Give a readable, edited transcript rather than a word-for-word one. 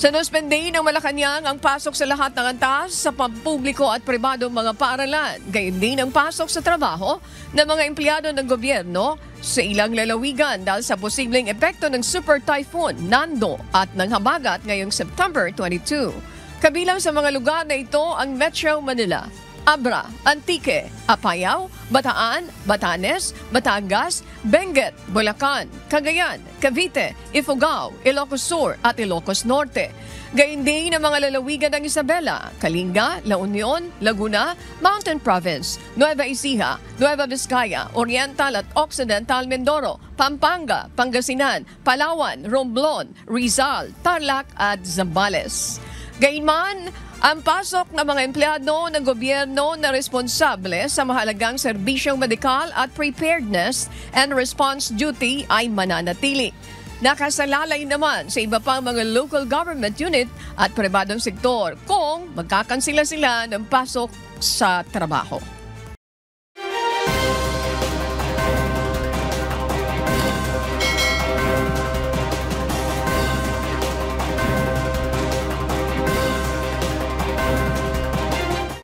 Sinuspende ng Malacanang ang pasok sa lahat ng antas sa pampubliko at pribadong mga paaralan. Gayon din ang pasok sa trabaho ng mga empleyado ng gobyerno sa ilang lalawigan dahil sa posibleng epekto ng Super Typhoon Nando at ng habagat ngayong September 22. Kabilang sa mga lugar na ito ang Metro Manila, Abra, Antique, Apayao, Bataan, Batanes, Batangas, Benguet, Bulacan, Cagayan, Cavite, Ifugao, Ilocos Sur at Ilocos Norte. Gayon din ang mga lalawigan ng Isabela, Kalinga, La Union, Laguna, Mountain Province, Nueva Ecija, Nueva Vizcaya, Oriental at Occidental Mindoro, Pampanga, Pangasinan, Palawan, Romblon, Rizal, Tarlac at Zambales. Gayunman, ang pasok ng mga empleyado ng gobyerno na responsable sa mahalagang serbisyong medikal at preparedness and response duty ay mananatili. Nakasalalay naman sa iba pang mga local government unit at pribadong sektor kung magkakansila sila ng pasok sa trabaho.